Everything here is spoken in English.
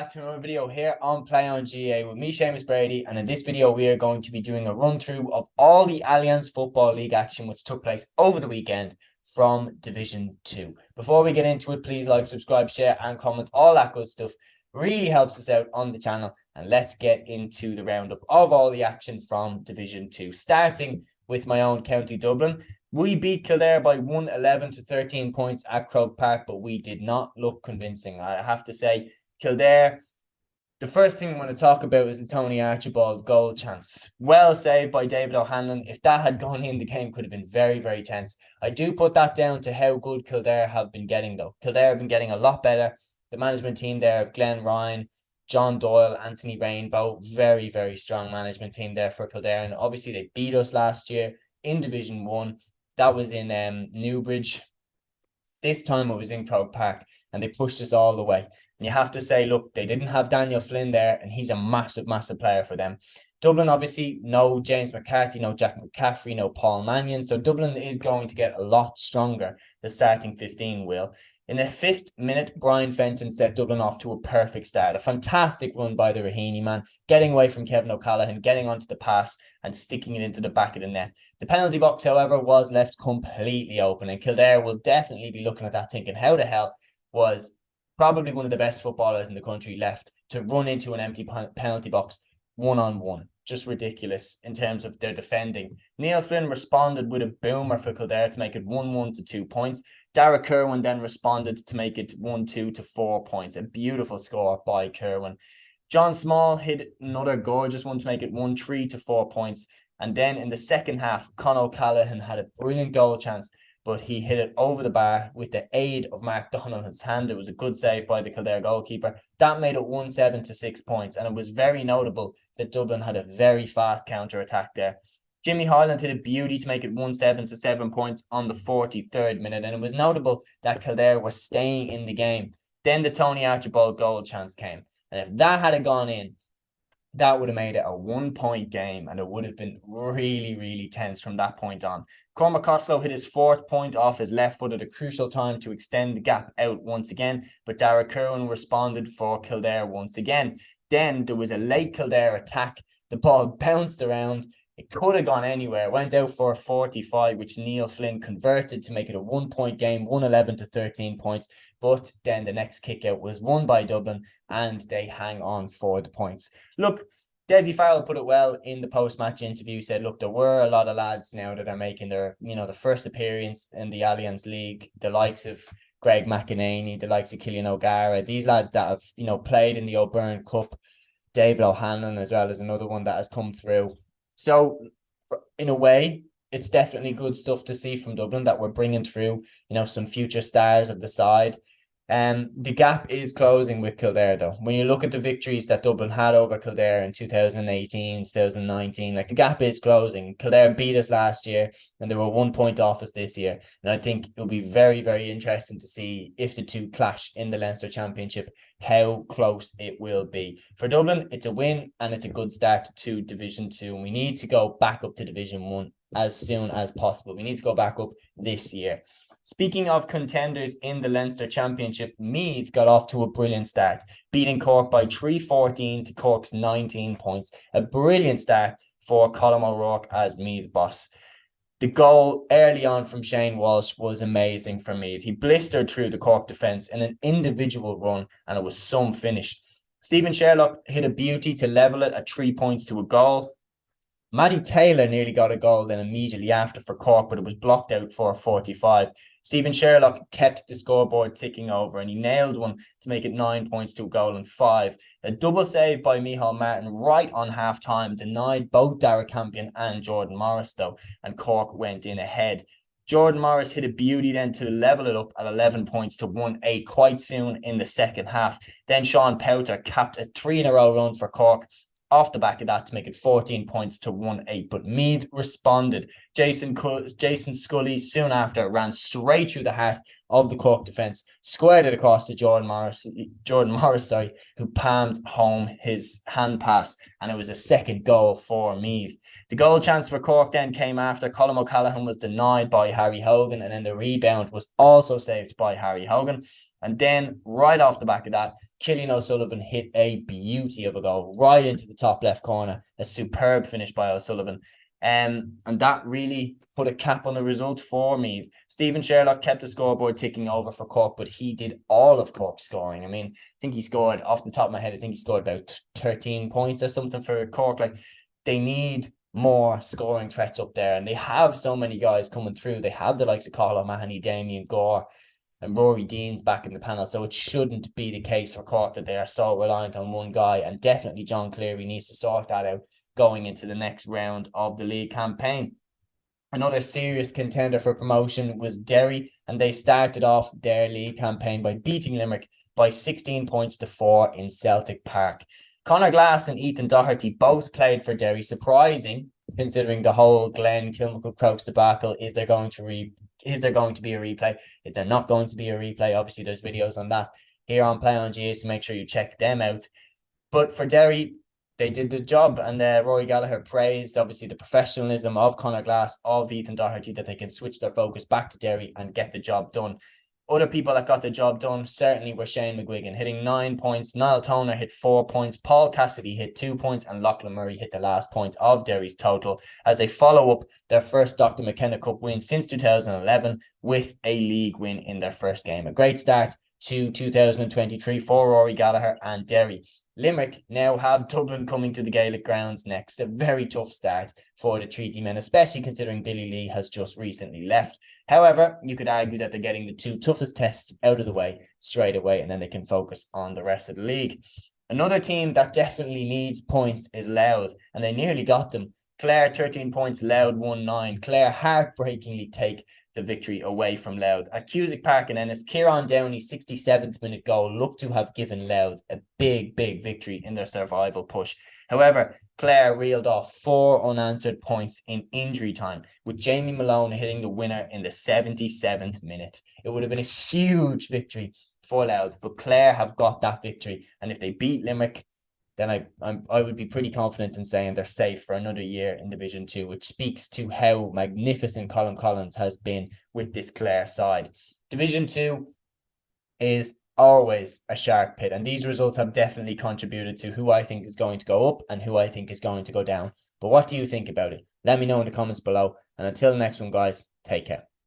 back to another video here on Play on GAA with me, Seamus Brady, and in this video we are going to be doing a run through of all the Allianz Football League action which took place over the weekend from Division 2. Before we get into it, please like, subscribe, share and comment, all that good stuff. Really helps us out on the channel, and let's get into the roundup of all the action from Division 2, starting with my own County Dublin. We beat Kildare by 111 to 13 points at Croke Park, but we did not look convincing. I have to say, Kildare, the first thing I want to talk about is the Tony Archibald goal chance. Well saved by David O'Hanlon. If that had gone in, the game could have been very, very tense. I do put that down to how good Kildare have been getting, though. Kildare have been getting a lot better. The management team there of Glenn Ryan, John Doyle, Anthony Rainbow, very, very strong management team there for Kildare. And obviously they beat us last year in Division 1. That was in Newbridge. This time it was in Croke Park, and they pushed us all the way. And you have to say, look, they didn't have Daniel Flynn there, and he's a massive, massive player for them. Dublin, obviously, no James McCarthy, no Jack McCaffrey, no Paul Mannion. So Dublin is going to get a lot stronger. The starting 15 will. In the 5th minute, Brian Fenton set Dublin off to a perfect start. A fantastic run by the Raheny man, getting away from Kevin O'Callaghan, getting onto the pass and sticking it into the back of the net. The penalty box, however, was left completely open, and Kildare will definitely be looking at that thinking, how the hell was probably one of the best footballers in the country left to run into an empty penalty box one-on-one. Just ridiculous in terms of their defending. Neil Flynn responded with a boomer for Kildare to make it 1-1 to 2 points. Dara Kerwin then responded to make it 1-2 to 4 points. A beautiful score by Kerwin. John Small hit another gorgeous one to make it 1-3 to 4 points. And then in the second half, Con O'Callaghan had a brilliant goal chance, but he hit it over the bar with the aid of Mark Donovan's hand. It was a good save by the Kildare goalkeeper. That made it 1-7 to 6 points, and it was very notable that Dublin had a very fast counter-attack there. Jimmy Hyland hit a beauty to make it 1-7 to 7 points on the 43rd minute, and it was notable that Kildare were staying in the game. Then the Tony Archibald goal chance came, and if that had gone in, that would have made it a 1-point game, and it would have been really, really tense from that point on. Cormac Costello hit his 4th point off his left foot at a crucial time to extend the gap out once again, but Dara Kerwin responded for Kildare once again. Then there was a late Kildare attack. The ball bounced around. It could have gone anywhere. Went out for a 45, which Neil Flynn converted to make it a 1-point game, 111 to 13 points. But then the next kick out was won by Dublin, and they hang on for the points. Look, Dessie Farrell put it well in the post-match interview. He said, look, there were a lot of lads now that are making their, the first appearance in the Allianz League. The likes of Greg McEnany, the likes of Killian O'Gara. These lads that have, played in the O'Byrne Cup. David O'Hanlon as well as another one that has come through. So, in a way, it's definitely good stuff to see from Dublin that we're bringing through, some future stars of the side. The gap is closing with Kildare, though. When you look at the victories that Dublin had over Kildare in 2018, 2019, the gap is closing. Kildare beat us last year, and they were 1 point off us this year. And I think it'll be very, very interesting to see if the two clash in the Leinster Championship, how close it will be. For Dublin, it's a win, and it's a good start to Division 2. And we need to go back up to Division 1 as soon as possible. We need to go back up this year. Speaking of contenders in the Leinster Championship, Meath got off to a brilliant start, beating Cork by 3-14 to Cork's 19 points. A brilliant start for Colm O'Rourke as Meath boss. The goal early on from Shane Walsh was amazing for Meath. He blistered through the Cork defence in an individual run, and it was some finish. Stephen Sherlock hit a beauty to level it at 3 points to a goal. Matty Taylor nearly got a goal then immediately after for Cork, but it was blocked out for a 45. Stephen Sherlock kept the scoreboard ticking over, and he nailed one to make it 9 points to a goal and 5. A double save by Micheál Martin right on half-time denied both Dara Campion and Jordan Morris, though, and Cork went in ahead. Jordan Morris hit a beauty then to level it up at 11 points to 1-8 quite soon in the second half. Then Sean Powter capped a 3-in-a-row run for Cork off the back of that to make it 14 points to 1-8. But Meath responded. Jason Scully soon after ran straight through the heart of the Cork defence, squared it across to Jordan Morris, who palmed home his hand pass, and it was a second goal for Meath. The goal chance for Cork then came after Colm O'Callaghan was denied by Harry Hogan, and then the rebound was also saved by Harry Hogan. And then right off the back of that, Cillian O'Sullivan hit a beauty of a goal right into the top left corner. A superb finish by O'Sullivan. And that really put a cap on the result for me. Stephen Sherlock kept the scoreboard ticking over for Cork, but he did all of Cork's scoring. I mean, I think he scored, off the top of my head, I think he scored about 13 points or something for Cork. Like, they need more scoring threats up there, and they have so many guys coming through. They have the likes of Carl O'Mahony, Damien Gore, and Rory Dean's back in the panel, so it shouldn't be the case for Cork that they are so reliant on one guy, and definitely John Cleary needs to sort that out going into the next round of the league campaign. Another serious contender for promotion was Derry, and they started off their league campaign by beating Limerick by 16 points to 4 in Celtic Park. Conor Glass and Ethan Doherty both played for Derry, surprising considering the whole Glenn Kilmacud Crokes debacle. Is there going to be a replay? Is there not going to be a replay? Obviously, there's videos on that here on Play on GAA, so make sure you check them out. But for Derry, they did the job, and Rory Gallagher praised obviously the professionalism of Conor Glass, of Ethan Doherty, that they can switch their focus back to Derry and get the job done. Other people that got the job done certainly were Shane McGuigan, hitting 9 points. Niall Toner hit 4 points. Paul Cassidy hit 2 points. And Lachlan Murray hit the last point of Derry's total as they follow up their first Dr. McKenna Cup win since 2011 with a league win in their first game. A great start to 2023 for Rory Gallagher and Derry. Limerick now have Dublin coming to the Gaelic grounds next. A very tough start for the Treaty men, especially considering Billy Lee has just recently left. However, you could argue that they're getting the 2 toughest tests out of the way straight away, and then they can focus on the rest of the league. Another team that definitely needs points is Louth, and they nearly got them. Clare 13 points, Louth 1-9. Clare heartbreakingly take the victory away from Louth. At Cusack Park in Ennis, Kieran Downey's 67th minute goal looked to have given Louth a big victory in their survival push. However, Clare reeled off 4 unanswered points in injury time, with Jamie Malone hitting the winner in the 77th minute. It would have been a huge victory for Louth, but Clare have got that victory, and if they beat Limerick, then I would be pretty confident in saying they're safe for another year in Division 2, which speaks to how magnificent Colin Collins has been with this Clare side. Division 2 is always a shark pit, and these results have definitely contributed to who I think is going to go up and who I think is going to go down. But what do you think about it? Let me know in the comments below, and until the next one, guys, take care.